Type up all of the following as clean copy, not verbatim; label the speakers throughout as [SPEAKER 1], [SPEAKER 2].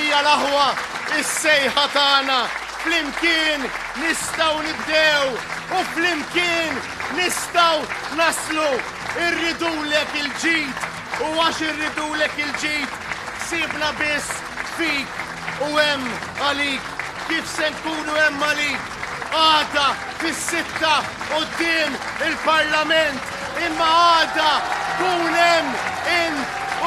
[SPEAKER 1] hija l-aħwa is-sejħa tagħna. Flimkien nistgħu nibdew u flimkien nistgħu naslu. Irridulek il-ġid u għax irridulek il-ġid sibna biss fik u hemm għalik. Kif se nkunu hemm għalik? Għada fis-sitta quddiem il-Parlament, imma għada kun hemm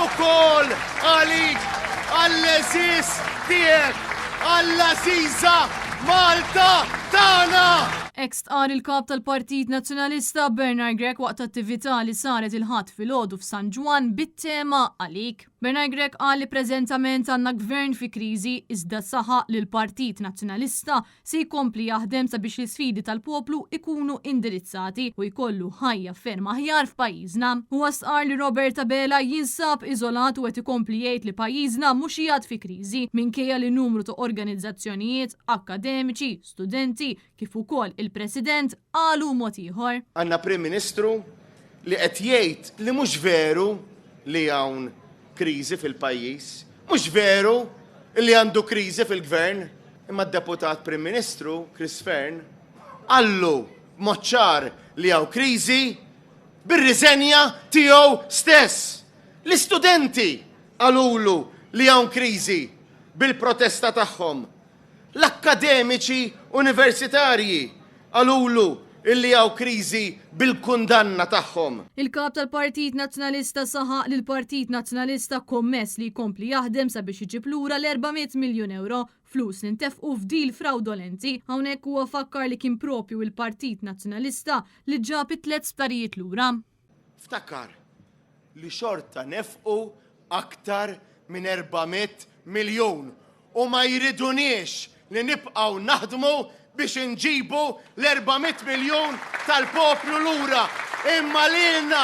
[SPEAKER 1] ukoll għalik għall-eżis tiegħek, għall-Aziza Malta tagħna.
[SPEAKER 2] Ex tqal il-kap tal-Partit Nazzjonalista Bernard Grech waqt attività li saret il-ħadd filgħodu f'San Ġwan bit-tema għalik. Bernard Grech qal li preżentament għandna gvern fi kriżi iżda saħaq li l-Partit Nazzjonalista se jkompli jaħdem sabiex l-isfidi tal-poplu ikunu indirizzati u jkollu ħajja ferm aħjar f'pajjiżna. Huwa stqar li Roberta Bela jinsab iżolat u qed ikompli jgħid li pajjiżna mhux qiegħed fi kriżi minkejja li numru ta' organizzazzjonijiet akademiċi, studenti kif ukoll il-President qalu mod ieħor.
[SPEAKER 1] Għandna Prim Ministru li qed jgħid li mhux veru li hawn kriżi fil-pajjiż, mhux veru li għandu kriżi fil-gvern, imma d-deputat Prim Ministru Chris Fern għallu mod ċar li hawn kriżi bir-riżenja tiegħu stess. L-istudenti għalulu li hawn kriżi bil-protesta tagħhom. L-akkademiċi universitarji għalulu illi għaw kriżi bil-kundanna tagħhom.
[SPEAKER 2] Il-kap tal-Partit Nazzjonalista saħaq li l-Partit Nazzjonalista kommess li jkompli jaħdem sabiex iġib lura l-400 miljun euro flus li ntefqu f'dil fraudolenti. Hawnhekk huwa fakkar li kien propju il-Partit Nazzjonalista li ġab it-tliet sptarijiet lura.
[SPEAKER 1] Ftakar li xorta nefqu aktar minn 400 miljun u ma jriduniex li nibqgħu naħdmu biex nġibu l-400 miljun tal-poplu lura. Imma lilna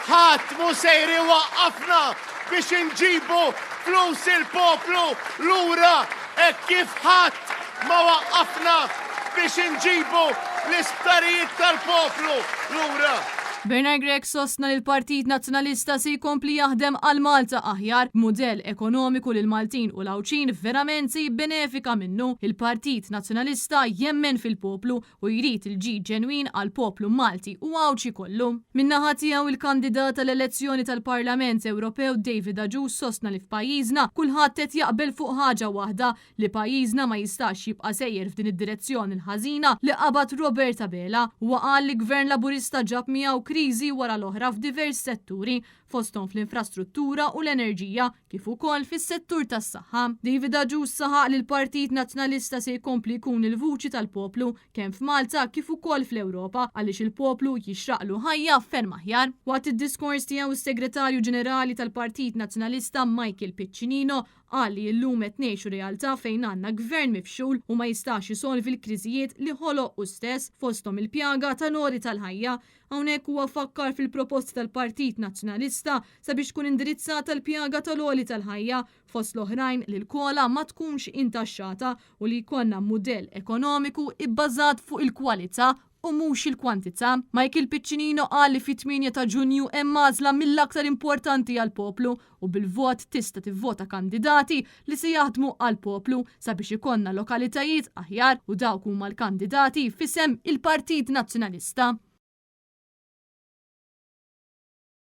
[SPEAKER 1] ħadd mu sejri waqqafna biex nġibu flus il-poplu lura. Kif ħadd ma waqqafna biex nġibu l-isptarijiet tal-poplu lura.
[SPEAKER 2] Bernard Grech sostna li l-Partit Nazzjonalista se jkompli jaħdem għal Malta aħjar b'mudell ekonomiku lil Maltin u l-Awċin verament se jibbenefika minnu. Il-Partit Nazzjonalista jemmen fil-poplu u jrid il-ġid ġenwin għal poplu Malti u Awċi kollu. Min-naħa tiegħu il-kandidat tal-elezzjoni tal-Parlament Ewropew David Aġus sostna li f'pajjiżna kulħadd qed jaqbel fuq ħaġa waħda li pajjiżna ma jistax jibqa' sejjer f'din id-direzzjoni l-ħażina li qabad Roberta Bela u qal li Gvern Laburista ġab miegħu kriżi wara l-oħra f'divers setturi fosthom fl-infrastruttura u l-enerġija kif ukoll fis-settur tas-saħħa. David Aġus saħaq li l-Partit Nazzjonalista se jkompli jkun il-vuċi tal-poplu kemm f'Malta kif ukoll fl-Ewropa għaliex il-poplu jixraqlu ħajja ferm aħjar. Waqt id-diskors tiegħu is-Segretarju Ġenerali tal-Partit Nazzjonalista Michael Piccinino qal li llum qed ngħixu realtà fejn għandna gvern mifxul u ma jistax isolvi l-kriżijiet li ħoloq u stess fosthom il-pjaga ta' nori tal-ħajja. Hawnhekk huwa fakkar fil-proposti tal-Partit Nazzjonalista sabiex tkun indirizzata l-pjaga tal-oli tal-ħajja fost l-oħrajn li l-kola ma tkunx intaxxata u li jkollna mudell ekonomiku ibbażat fuq il-kwalità u mhux il-kwantità. Michael Piccinino qal li fit-8 ta' Ġunju hemm għażla mill-aktar importanti għall-poplu u bil-vot tista' tivvota kandidati li se jaħdmu għall-poplu sabiex ikollna lokalitajiet aħjar u dawk huma l-kandidati f'isem il-Partit Nazzjonalista.